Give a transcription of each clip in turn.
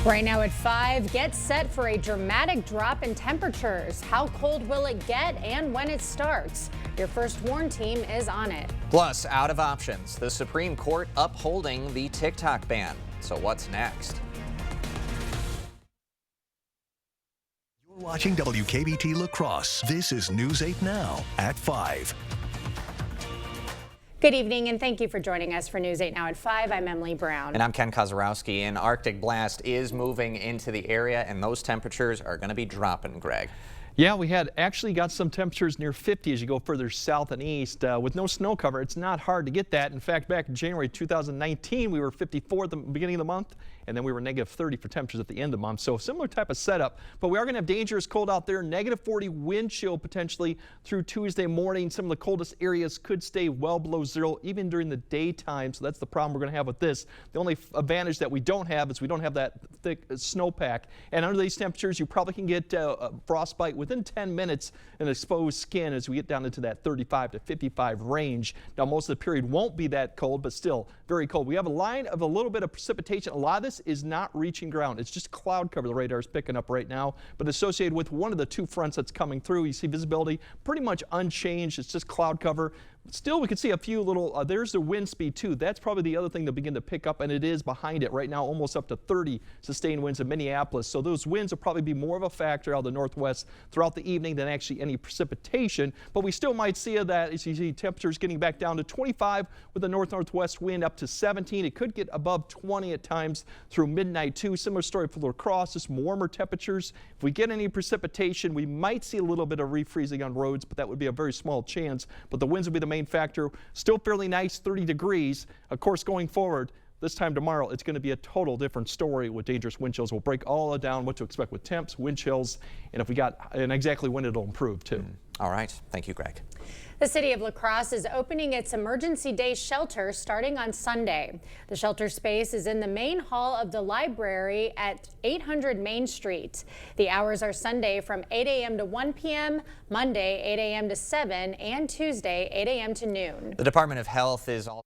Right now at 5, get set for a dramatic drop in temperatures. How cold will it get and when it starts? Your First Warn team is on it. Plus, out of options, the Supreme Court upholding the TikTok ban. So what's next? You're watching WKBT La Crosse. This is News 8 Now at 5. Good evening and thank you for joining us for News 8 Now at 5. I'm Emily Brown. And I'm Ken Kozarowski. An Arctic blast is moving into the area and those temperatures are going to be dropping, Greg. Yeah, we had actually got some temperatures near 50 as you go further south and east. With no snow cover, it's not hard to get that. In fact, back in January 2019, we were 54 at the beginning of the month, and then we were negative 30 for temperatures at the end of the month. So similar type of setup, but we are going to have dangerous cold out there. Negative 40 wind chill potentially through Tuesday morning. Some of the coldest areas could stay well below zero even during the daytime. So that's the problem we're going to have with this. The only advantage that we don't have is we don't have that thick snowpack. And under these temperatures, you probably can get frostbite within 10 minutes in exposed skin as we get down into that 35 to 55 range. Now, most of the period won't be that cold, but still very cold. We have a line of a little bit of precipitation. A lot of this is not reaching ground. It's just cloud cover the radar is picking up right now, but associated with one of the two fronts that's coming through, you see visibility pretty much unchanged. It's just cloud cover. Still, we can see a few little, there's the wind speed too. That's probably the other thing to begin to pick up, and it is behind it right now, almost up to 30 sustained winds in Minneapolis. So those winds will probably be more of a factor out of the northwest throughout the evening than actually any precipitation. But we still might see that as you see temperatures getting back down to 25 with a north-northwest wind up to 17. It could get above 20 at times through midnight too. Similar story for La Crosse, just warmer temperatures. If we get any precipitation, we might see a little bit of refreezing on roads, but that would be a very small chance. But the winds would be the main factor. Still fairly nice, 30 degrees. Of course, going forward, this time tomorrow, it's going to be a total different story with dangerous wind chills. We'll break all down what to expect with temps, wind chills, and if we got, and exactly when it'll improve too. All right. Thank you, Greg. The city of La Crosse is opening its emergency day shelter starting on Sunday. The shelter space is in the main hall of the library at 800 Main Street. The hours are Sunday from 8 a.m. to 1 p.m., Monday 8 a.m. to 7, and Tuesday 8 a.m. to noon. The Department of Health is also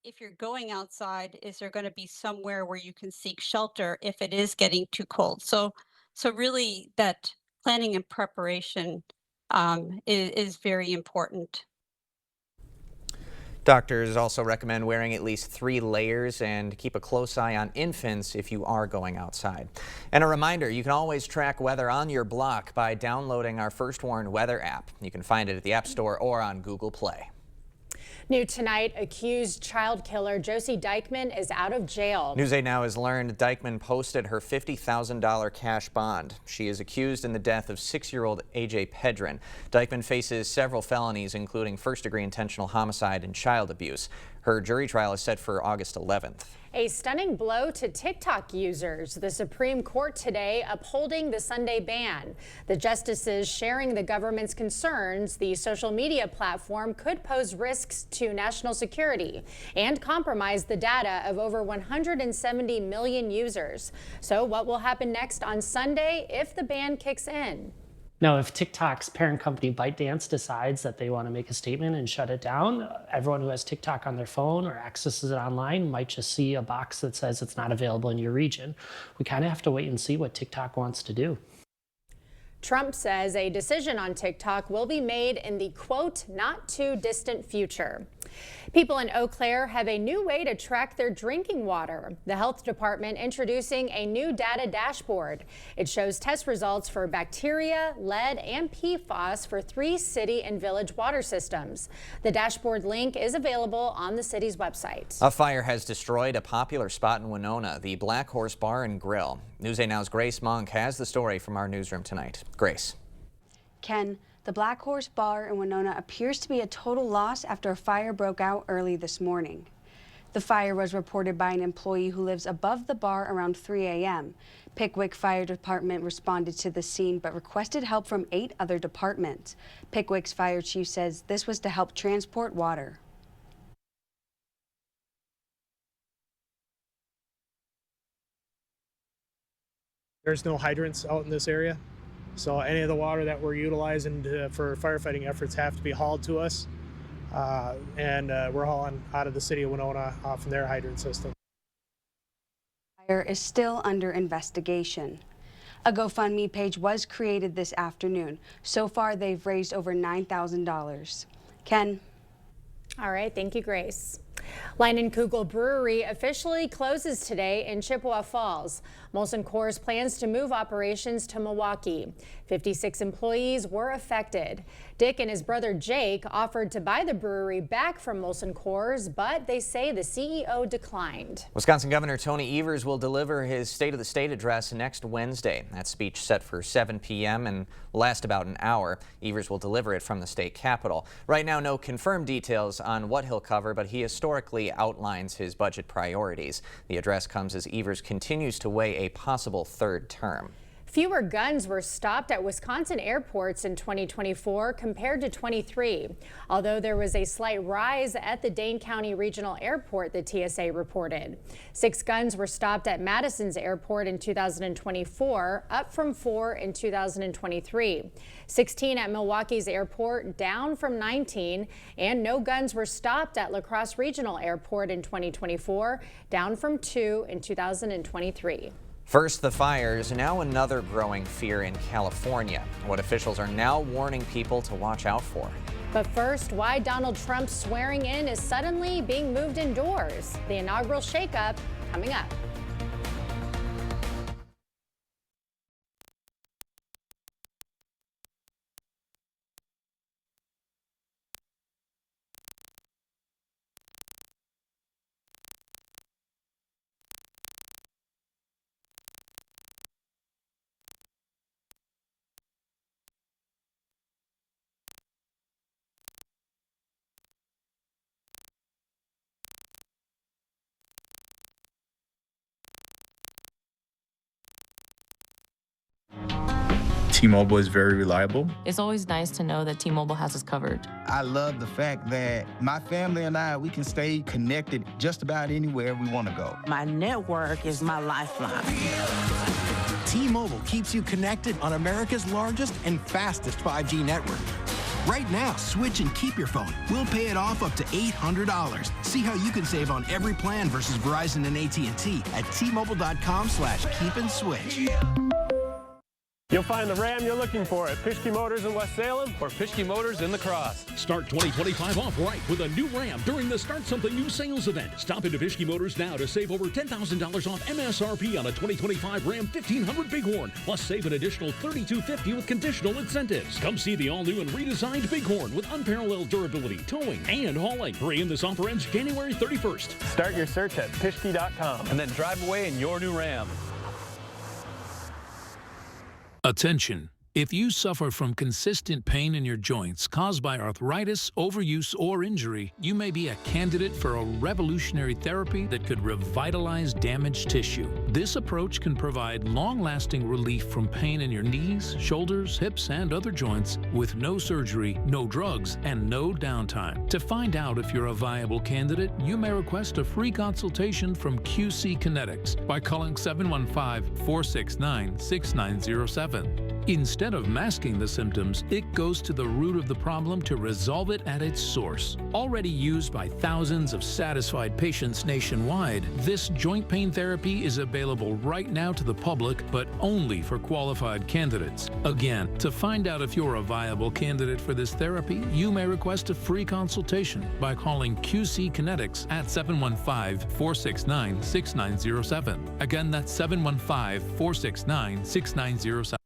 if you're going outside, is there going to be somewhere where you can seek shelter if it is getting too cold? So really that planning and preparation is very important. Doctors also recommend wearing at least 3 layers and keep a close eye on infants if you are going outside. And a reminder, you can always track weather on your block by downloading our First Warn weather app. You can find it at the App Store or on Google Play. New tonight, accused child killer Josie Dykeman is out of jail. News 8 Now has learned Dykeman posted her $50,000 cash bond. She is accused in the death of 6-year-old AJ Pedrin. Dykeman faces several felonies, including first-degree intentional homicide and child abuse. Her jury trial is set for August 11th. A stunning blow to TikTok users. The Supreme Court today upholding the Sunday ban. The justices sharing the government's concerns the social media platform could pose risks to national security and compromise the data of over 170 million users. So what will happen next on Sunday if the ban kicks in? Now, if TikTok's parent company ByteDance decides that they want to make a statement and shut it down, everyone who has TikTok on their phone or accesses it online might just see a box that says it's not available in your region. We kind of have to wait and see what TikTok wants to do. Trump says a decision on TikTok will be made in the, quote, not too distant future. People in Eau Claire have a new way to track their drinking water. The health department introducing a new data dashboard. It shows test results for bacteria, lead, and PFAS for 3 city and village water systems. The dashboard link is available on the city's website. A fire has destroyed a popular spot in Winona, the Black Horse Bar and Grill. News 8 Now's Grace Monk has the story from our newsroom tonight. Grace. Ken, the Black Horse Bar in Winona appears to be a total loss after a fire broke out early this morning. The fire was reported by an employee who lives above the bar around 3 a.m. Pickwick Fire Department responded to the scene but requested help from 8 other departments. Pickwick's fire chief says this was to help transport water. There's no hydrants out in this area, so any of the water that we're utilizing for firefighting efforts have to be hauled to us. and we're hauling out of the city of Winona from their hydrant system. The fire is still under investigation. A GoFundMe page was created this afternoon. So far, they've raised over $9,000. Ken? All right, thank you, Grace. Leinenkugel Brewery officially closes today in Chippewa Falls. Molson Coors plans to move operations to Milwaukee. 56 employees were affected. Dick and his brother Jake offered to buy the brewery back from Molson Coors, but they say the CEO declined. Wisconsin Governor Tony Evers will deliver his State of the State address next Wednesday. That speech set for 7 p.m. and will last about an hour. Evers will deliver it from the state capitol. Right now, no confirmed details on what he'll cover, but he historically outlines his budget priorities. The address comes as Evers continues to weigh a possible third term. Fewer guns were stopped at Wisconsin airports in 2024 compared to 23. Although there was a slight rise at the Dane County Regional Airport, the TSA reported. 6 guns were stopped at Madison's airport in 2024, up from 4 in 2023. 16 at Milwaukee's airport, down from 19, and no guns were stopped at La Crosse Regional Airport in 2024, down from 2 in 2023. First the fires, now another growing fear in California. What officials are now warning people to watch out for. But first, why Donald Trump's swearing in is suddenly being moved indoors. The inaugural shakeup coming up. T-Mobile is very reliable. It's always nice to know that T-Mobile has us covered. I love the fact that my family and I, we can stay connected just about anywhere we want to go. My network is my lifeline. T-Mobile keeps you connected on America's largest and fastest 5G network. Right now, switch and keep your phone. We'll pay it off up to $800. See how you can save on every plan versus Verizon and AT&T at T-Mobile.com/keep-and-switch. You'll find the Ram you're looking for at Pischke Motors in West Salem or Pischke Motors in La Crosse. Start 2025 off right with a new Ram during the Start Something New sales event. Stop into Pischke Motors now to save over $10,000 off MSRP on a 2025 Ram 1500 Bighorn. Plus save an additional $3,250 with conditional incentives. Come see the all-new and redesigned Bighorn with unparalleled durability, towing, and hauling. Hurry in, this offer ends January 31st. Start your search at Pischke.com and then drive away in your new Ram. Attention! If you suffer from consistent pain in your joints caused by arthritis, overuse, or injury, you may be a candidate for a revolutionary therapy that could revitalize damaged tissue. This approach can provide long-lasting relief from pain in your knees, shoulders, hips, and other joints with no surgery, no drugs, and no downtime. To find out if you're a viable candidate, you may request a free consultation from QC Kinetics by calling 715-469-6907. Instead of masking the symptoms, it goes to the root of the problem to resolve it at its source. Already used by thousands of satisfied patients nationwide, this joint pain therapy is available right now to the public, but only for qualified candidates. Again, to find out if you're a viable candidate for this therapy, you may request a free consultation by calling QC Kinetics at 715-469-6907. Again, that's 715-469-6907.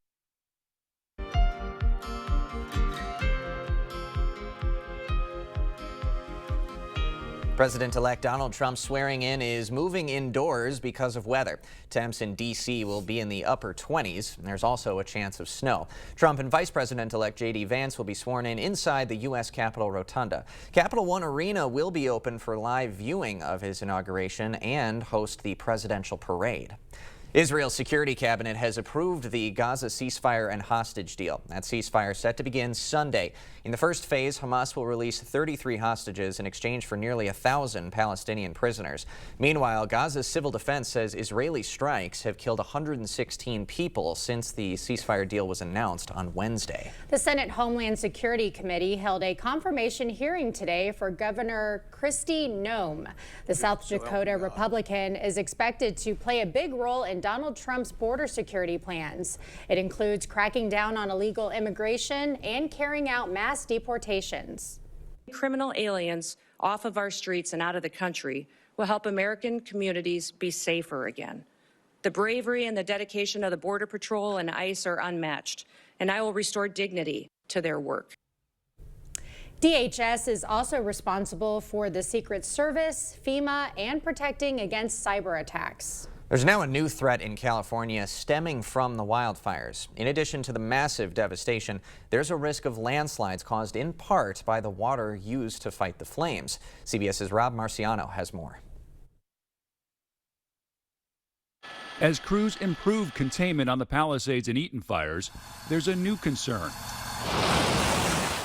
President-elect Donald Trump's swearing in is moving indoors because of weather. Temps in D.C. will be in the upper 20s. There's also a chance of snow. Trump and Vice President-elect J.D. Vance will be sworn in inside the U.S. Capitol Rotunda. Capital One Arena will be open for live viewing of his inauguration and host the presidential parade. Israel's security cabinet has approved the Gaza ceasefire and hostage deal. That ceasefire is set to begin Sunday. In the first phase, Hamas will release 33 hostages in exchange for nearly 1,000 Palestinian prisoners. Meanwhile, Gaza's civil defense says Israeli strikes have killed 116 people since the ceasefire deal was announced on Wednesday. The Senate Homeland Security Committee held a confirmation hearing today for Governor Kristi Noem. The South Dakota Republican is expected to play a big role in Donald Trump's border security plans. It includes cracking down on illegal immigration and carrying out mass deportations. Criminal aliens off of our streets and out of the country will help American communities be safer again. The bravery and the dedication of the Border Patrol and ICE are unmatched, and I will restore dignity to their work. DHS is also responsible for the Secret Service, FEMA, and protecting against cyber attacks. There's now a new threat in California stemming from the wildfires. In addition to the massive devastation, there's a risk of landslides caused in part by the water used to fight the flames. CBS's Rob Marciano has more. As crews improve containment on the Palisades and Eaton fires, there's a new concern.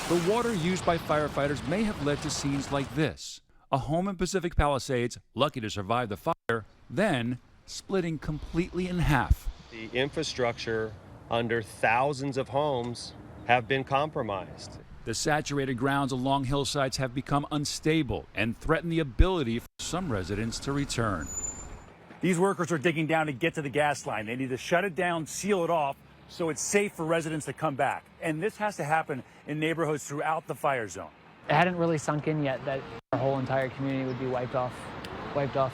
The water used by firefighters may have led to scenes like this. A home in Pacific Palisades, lucky to survive the fire, then splitting completely in half. The infrastructure under thousands of homes have been compromised. The saturated grounds along hillsides have become unstable and threaten the ability for some residents to return. These workers are digging down to get to the gas line. They need to shut it down, seal it off, so it's safe for residents to come back. And this has to happen in neighborhoods throughout the fire zone. It hadn't really sunk in yet that our whole entire community would be wiped off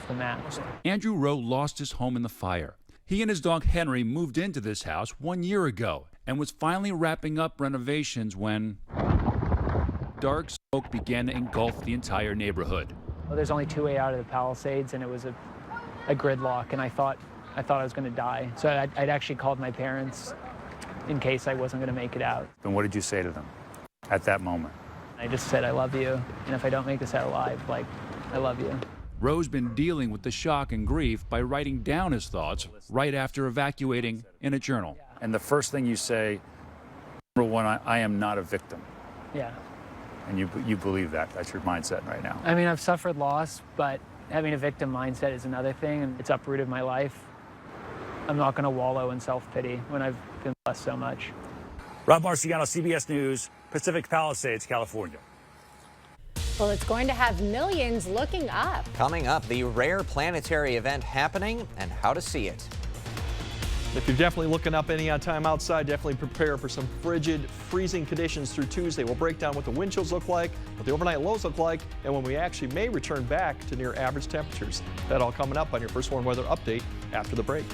the map. Andrew Rowe lost his home in the fire. He and his dog Henry moved into this house 1 year ago and was finally wrapping up renovations when dark smoke began to engulf the entire neighborhood. Well, there's only 2 way out of the Palisades, and it was a gridlock, and I thought I was going to die. So I'd actually called my parents in case I wasn't going to make it out. And what did you say to them at that moment? I just said, I love you, and if I don't make this out alive, I love you. Rowe's been dealing with the shock and grief by writing down his thoughts right after evacuating in a journal. And the first thing you say, number one, I am not a victim. Yeah. And you believe that. That's your mindset right now. I mean, I've suffered loss, but having a victim mindset is another thing, and it's uprooted my life. I'm not going to wallow in self-pity when I've been blessed so much. Rob Marciano, CBS News, Pacific Palisades, California. Well, it's going to have millions looking up. Coming up, the rare planetary event happening and how to see it. If you're definitely looking up any time outside, definitely prepare for some frigid, freezing conditions through Tuesday. We'll break down what the wind chills look like, what the overnight lows look like, and when we actually may return back to near average temperatures. That all coming up on your First Warn Weather Update after the break.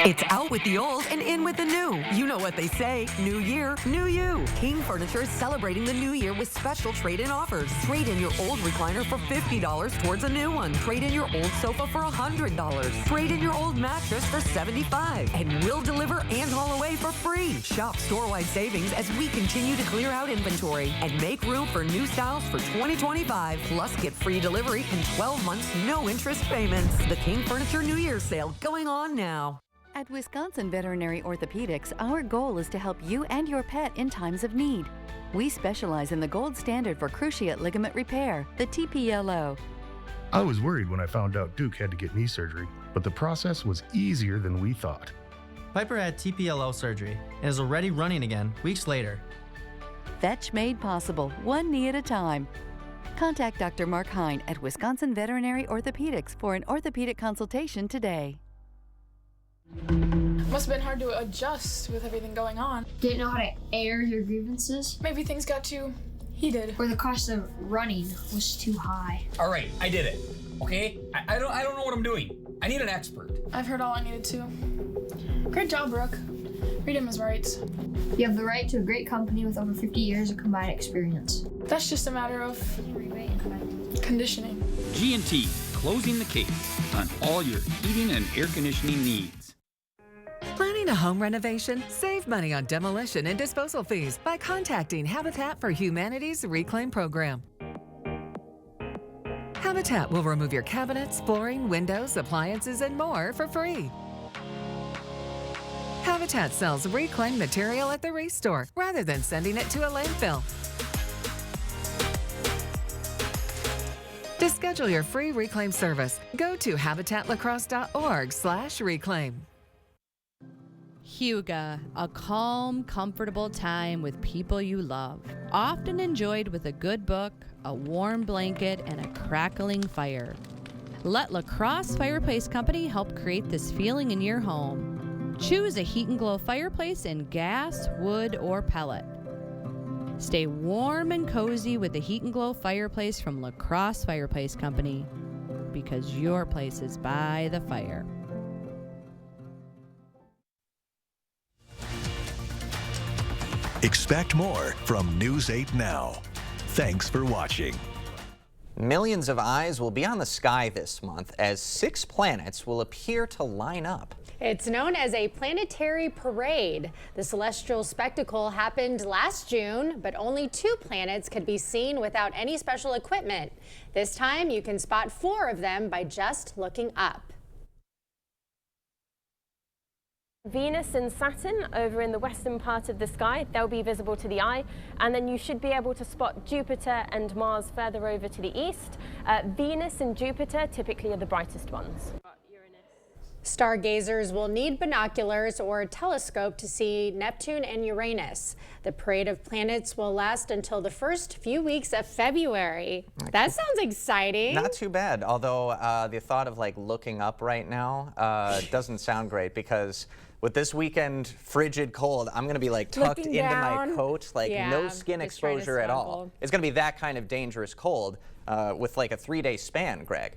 It's out with the old and in with the new. You know what they say. New year, new you. King Furniture is celebrating the new year with special trade-in offers. Trade in your old recliner for $50 towards a new one. Trade in your old sofa for $100. Trade in your old mattress for $75. And we'll deliver and haul away for free. Shop store-wide savings as we continue to clear out inventory and make room for new styles for 2025. Plus, get free delivery and 12 months no interest payments. The King Furniture New Year's sale going on now. At Wisconsin Veterinary Orthopedics, our goal is to help you and your pet in times of need. We specialize in the gold standard for cruciate ligament repair, the TPLO. I was worried when I found out Duke had to get knee surgery, but the process was easier than we thought. Piper had TPLO surgery and is already running again weeks later. Fetch made possible, one knee at a time. Contact Dr. Mark Hine at Wisconsin Veterinary Orthopedics for an orthopedic consultation today. Must have been hard to adjust with everything going on. Didn't know how to air your grievances. Maybe things got too heated. Or the cost of running was too high. All right, I did it. Okay? I don't know what I'm doing. I need an expert. I've heard all I needed to. Great job, Brooke. Read him his rights. You have the right to a great company with over 50 years of combined experience. That's just a matter of conditioning. G&T, closing the case on all your heating and air conditioning needs. Planning a home renovation? Save money on demolition and disposal fees by contacting Habitat for Humanity's Reclaim Program. Habitat Habitat will remove your cabinets, flooring, windows, appliances, and more for free. Habitat sells reclaimed material at the ReStore rather than sending it to a landfill. To schedule your free reclaim service, go to habitatlacrosse.org/reclaim. Huga, a calm, comfortable time with people you love. Often enjoyed with a good book, a warm blanket, and a crackling fire. Let La Crosse Fireplace Company help create this feeling in your home. Choose a Heat and Glow fireplace in gas, wood, or pellet. Stay warm and cozy with the Heat and Glow fireplace from La Crosse Fireplace Company, because your place is by the fire. Expect more from News 8 Now. Thanks for watching. Millions of eyes will be on the sky this month as 6 planets will appear to line up. It's known as a planetary parade. The celestial spectacle happened last June, but only 2 planets could be seen without any special equipment. This time you can spot 4 of them by just looking up. Venus and Saturn over in the western part of the sky, they'll be visible to the eye, and then you should be able to spot Jupiter and Mars further over to the east. Venus and Jupiter typically are the brightest ones. Stargazers will need binoculars or a telescope to see Neptune and Uranus. The parade of planets will last until the first few weeks of February. That sounds exciting. Not too bad, although the thought of like looking up right now doesn't sound great, because with this weekend frigid cold, I'm going to be like tucked into my coat, like no skin exposure at all. It's going to be that kind of dangerous cold with like a 3-day span, Greg.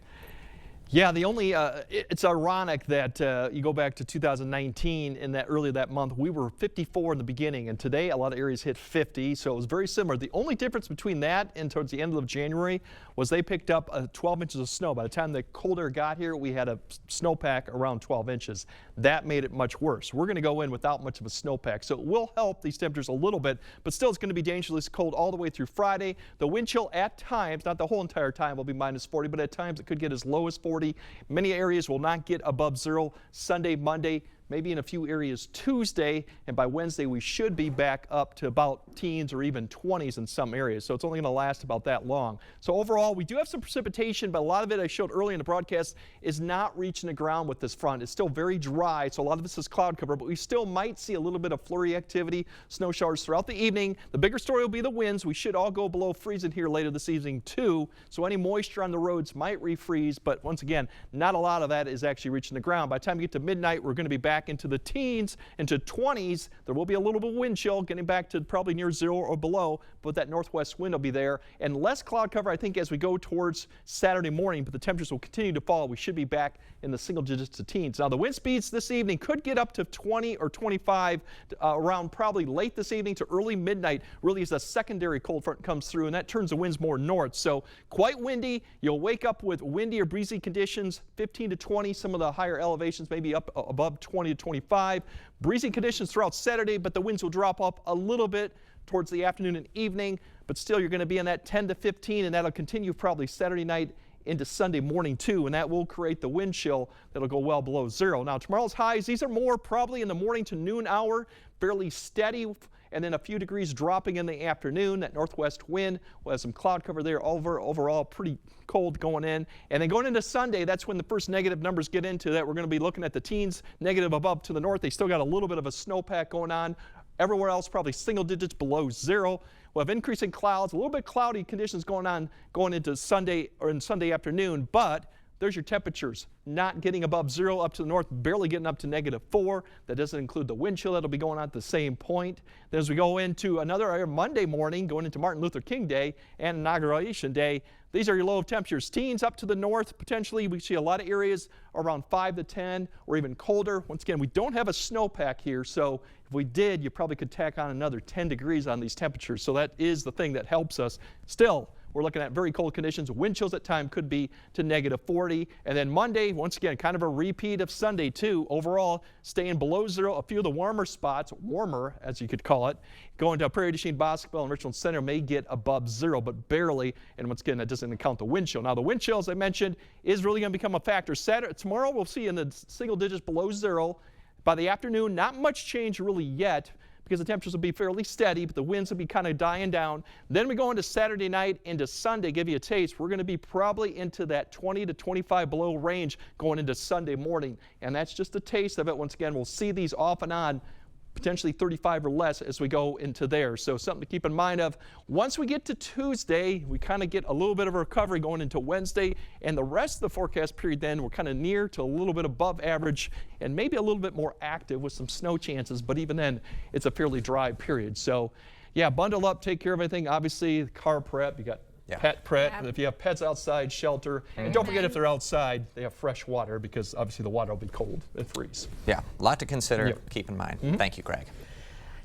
Yeah, the only, it's ironic that you go back to 2019, and that earlier that month, we were 54 in the beginning, and today a lot of areas hit 50, so it was very similar. The only difference between that and towards the end of January was they picked up 12 inches of snow. By the time the cold air got here, we had a snowpack around 12 inches. That made it much worse. We're going to go in without much of a snowpack, so it will help these temperatures a little bit, but still it's going to be dangerously cold all the way through Friday. The wind chill at times, not the whole entire time, will be minus 40, but at times it could get as low as 40. Many areas will not get above 0 Sunday, Monday, maybe in a few areas Tuesday, and by Wednesday we should be back up to about teens or even 20s in some areas, so it's only going to last about that long. So overall, we do have some precipitation, but a lot of it I showed earlier in the broadcast is not reaching the ground with this front. It's still very dry, so a lot of this is cloud cover, but we still might see a little bit of flurry activity, snow showers throughout the evening. The bigger story will be the winds. We should all go below freezing here later this evening too, so any moisture on the roads might refreeze, but once again, not a lot of that is actually reaching the ground. By the time we get to midnight, we're going to be back into the teens, into 20s. There will be a little bit of wind chill, getting back to probably near 0 or below, but that northwest wind will be there. And less cloud cover, I think, as we go towards Saturday morning, but the temperatures will continue to fall. We should be back in the single digits to teens. Now, the wind speeds this evening could get up to 20 or 25 around probably late this evening to early midnight, really as a secondary cold front comes through, and that turns the winds more north. So quite windy. You'll wake up with windy or breezy conditions, 15 to 20, some of the higher elevations maybe up above 20 to 25. Breezy conditions throughout Saturday, but the winds will drop up a little bit towards the afternoon and evening, but still you're going to be in that 10 to 15, and that'll continue probably Saturday night into Sunday morning too, and that will create the wind chill that'll go well below 0. Now tomorrow's highs, these are more probably in the morning to noon hour, fairly steady, and then a few degrees dropping in the afternoon. That northwest wind will have some cloud cover there. Overall pretty cold going in. And then going into Sunday, that's when the first negative numbers get into that. We're going to be looking at the teens, negative above to the north. They still got a little bit of a snowpack going on. Everywhere else probably single digits below 0. We'll have increasing clouds, a little bit cloudy conditions going on going into Sunday or in Sunday afternoon, but there's your temperatures, not getting above 0 up to the north, barely getting up to -4. That doesn't include the wind chill that'll be going on at the same point. Then as we go into another Monday morning, going into Martin Luther King Day and Inauguration Day, these are your low temperatures. Teens up to the north, potentially we see a lot of areas around 5 to 10 or even colder. Once again, we don't have a snowpack here, so if we did, you probably could tack on another 10 degrees on these temperatures. So that is the thing that helps us. Still, we're looking at very cold conditions. Wind chills at time could be to -40. And then Monday, once again, kind of a repeat of Sunday too. Overall, staying below zero. A few of the warmer spots, warmer as you could call it, going to Prairie du Chien, Bosqueville, and Richland Center may get above zero, but barely. And once again, that doesn't count the wind chill. Now the wind chill, as I mentioned, is really going to become a factor. Tomorrow we'll see in the single digits below zero. By the afternoon, not much change really yet, because the temperatures will be fairly steady, but the winds will be kind of dying down. Then we go into Saturday night into Sunday, give you a taste. We're going to be probably into that 20 to 25 below range going into Sunday morning. And that's just a taste of it. Once again, we'll see these off and on, potentially 35 or less as we go into there. So something to keep in mind of. Once we get to Tuesday, we kind of get a little bit of a recovery going into Wednesday, and the rest of the forecast period then we're kind of near to a little bit above average and maybe a little bit more active with some snow chances, but even then it's a fairly dry period. So yeah, bundle up, take care of everything. Obviously car prep, you got pet prep. If you have pets outside, shelter. And don't forget, if they're outside, they have fresh water, because obviously the water will be cold and freeze. Yeah, a lot to consider. Keep in mind. Thank you, Greg.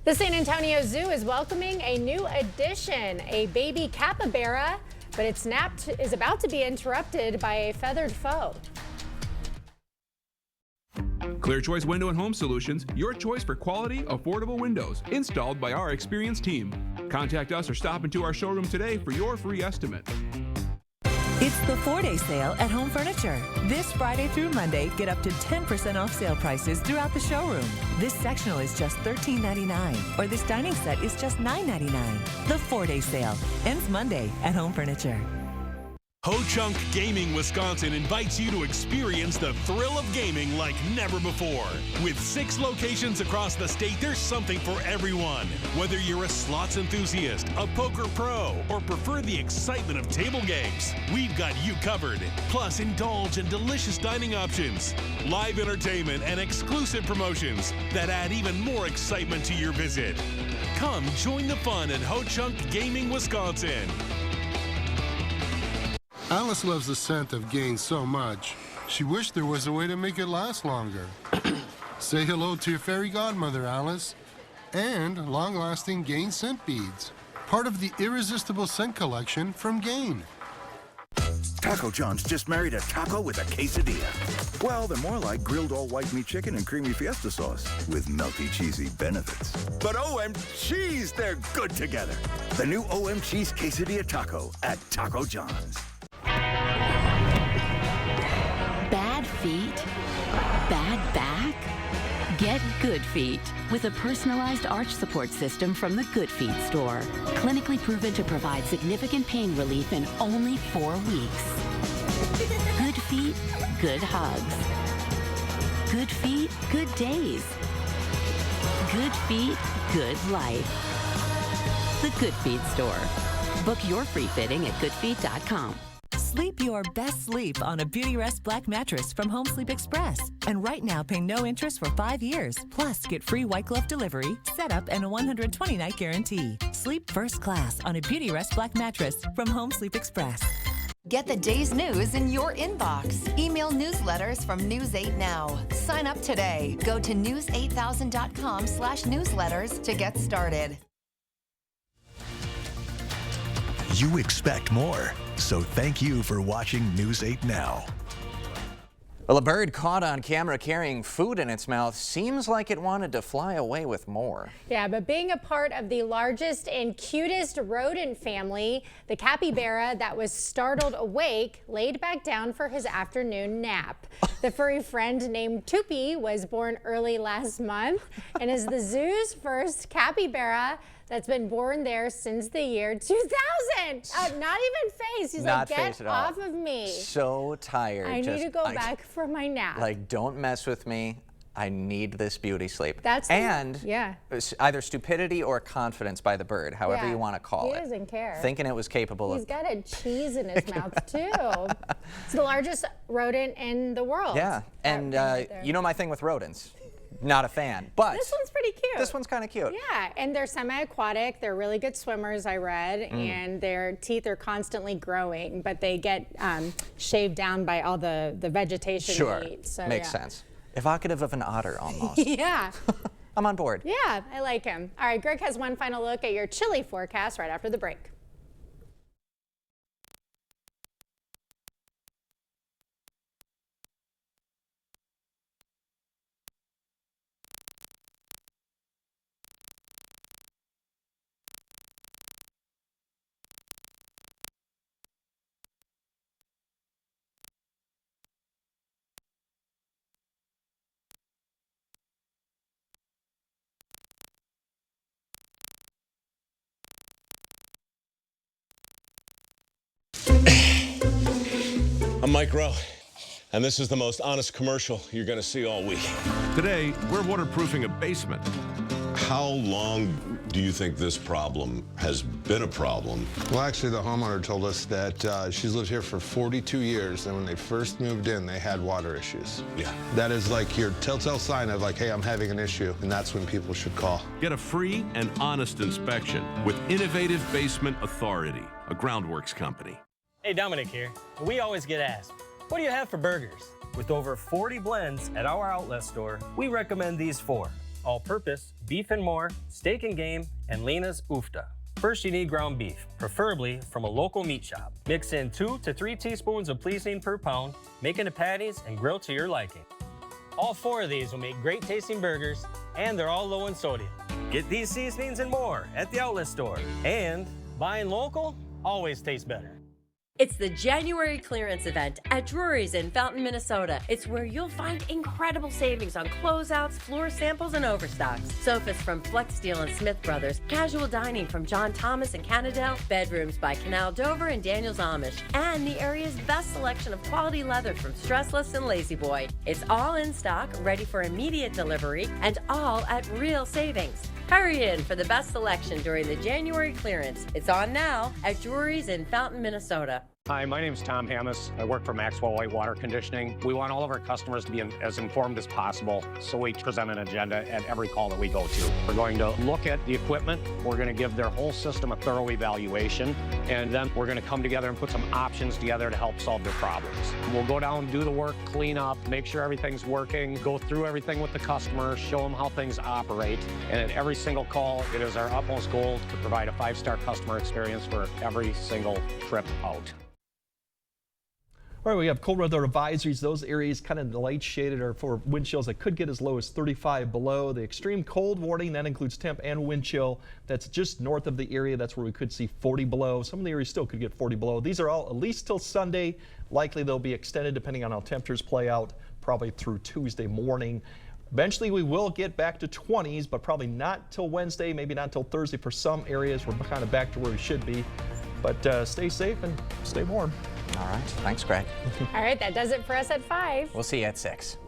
The San Antonio Zoo is welcoming a new addition, a baby capybara, but its nap is about to be interrupted by a feathered foe. Clear Choice Window and Home Solutions, your choice for quality, affordable windows, installed by our experienced team. Contact us or stop into our showroom today for your free estimate. It's the 4-day sale at Home Furniture. This Friday through Monday, get up to 10% off sale prices throughout the showroom. This sectional is just $13.99, or this dining set is just $9.99. The 4-day sale ends Monday at Home Furniture. Ho-Chunk Gaming Wisconsin invites you to experience the thrill of gaming like never before. With 6 locations across the state, there's something for everyone. Whether you're a slots enthusiast, a poker pro, or prefer the excitement of table games, we've got you covered. Plus, indulge in delicious dining options, live entertainment, and exclusive promotions that add even more excitement to your visit. Come join the fun at Ho-Chunk Gaming Wisconsin. Alice loves the scent of Gain so much, she wished there was a way to make it last longer. Say hello to your fairy godmother, Alice. And long-lasting Gain scent beads, part of the irresistible scent collection from Gain. Taco John's just married a taco with a quesadilla. Well, they're more like grilled all-white meat chicken and creamy fiesta sauce with melty, cheesy benefits. But OMG's, they're good together. The new OM Cheese Quesadilla Taco at Taco John's. Bad feet? Bad back? Get Good Feet with a personalized arch support system from the Good Feet store. Clinically proven to provide significant pain relief in only 4 weeks. Good feet, good hugs. Good feet, good days. Good feet, good life. The Good Feet store. Book your free fitting at goodfeet.com. Sleep your best sleep on a Beautyrest Black mattress from Home Sleep Express. And right now, pay no interest for 5 years. Plus, get free white glove delivery, setup, and a 120-night guarantee. Sleep first class on a Beautyrest Black mattress from Home Sleep Express. Get the day's news in your inbox. Email newsletters from News 8 Now. Sign up today. Go to news8000.com/newsletters to get started. You expect more, so thank you for watching News 8 Now. Well, a bird caught on camera carrying food in its mouth seems like it wanted to fly away with more. Yeah, but being a part of the largest and cutest rodent family, the capybara that was startled awake laid back down for his afternoon nap. The furry friend named Tupi was born early last month and is the zoo's first capybara that's been born there since the year 2000. Not even phased. He's Not like, phased get at all. off of me. So tired. I need to go back for my nap. Like, don't mess with me. I need this beauty sleep. That's it's either stupidity or confidence by the bird, however you want to call it. He doesn't care. Thinking it was capable of. He's got a cheese in his mouth too. It's the largest rodent in the world. Yeah, and you know my thing with rodents. Not a fan, but this one's pretty cute. This one's kind of cute. Yeah, and they're semi-aquatic. They're really good swimmers, I read, and their teeth are constantly growing, but they get shaved down by all the vegetation they eat. So, makes sense. Evocative of an otter, almost. Yeah. I'm on board. Yeah, I like him. All right, Greg has one final look at your chilly forecast right after the break. Mike Rowe, and this is the most honest commercial you're going to see all week. Today, we're waterproofing a basement. How long do you think this problem has been a problem? Well, actually, the homeowner told us that she's lived here for 42 years, and when they first moved in, they had water issues. Yeah. That is like your telltale sign of like, hey, I'm having an issue, and that's when people should call. Get a free and honest inspection with Innovative Basement Authority, a Groundworks company. Hey, Dominic here. We always get asked, what do you have for burgers? With over 40 blends at our outlet store, we recommend these 4. All-purpose, beef and more, steak and game, and Lena's Ufta. First, you need ground beef, preferably from a local meat shop. Mix in 2 to 3 teaspoons of pleasing per pound, make into patties and grill to your liking. All 4 of these will make great tasting burgers, and they're all low in sodium. Get these seasonings and more at the outlet store. And buying local always tastes better. It's the January clearance event at Drury's in Fountain, Minnesota. It's where you'll find incredible savings on closeouts, floor samples, and overstocks. Sofas from Flexsteel and Smith Brothers, casual dining from John Thomas and Cannondale, bedrooms by Canal Dover and Daniels Amish, and the area's best selection of quality leather from Stressless and Lazy Boy. It's all in stock, ready for immediate delivery, and all at real savings. Hurry in for the best selection during the January clearance. It's on now at Drury's in Fountain, Minnesota. Hi, my name is Tom Hammes. I work for Maxwell Whitewater Conditioning. We want all of our customers to be as informed as possible, so we present an agenda at every call that we go to. We're going to look at the equipment. We're going to give their whole system a thorough evaluation, and then we're going to come together and put some options together to help solve their problems. We'll go down, do the work, clean up, make sure everything's working, go through everything with the customer, show them how things operate, and at every single call, it is our utmost goal to provide a 5-star customer experience for every single trip out. All right, we have cold weather advisories. Those areas kind of light shaded are for wind chills that could get as low as 35 below. The extreme cold warning, that includes temp and wind chill. That's just north of the area. That's where we could see 40 below. Some of the areas still could get 40 below. These are all at least till Sunday. Likely they'll be extended depending on how temperatures play out, probably through Tuesday morning. Eventually we will get back to 20s, but probably not till Wednesday, maybe not till Thursday for some areas. We're kind of back to where we should be. But stay safe and stay warm. All right. Thanks, Greg. All right, that does it for us at 5. We'll see you at 6.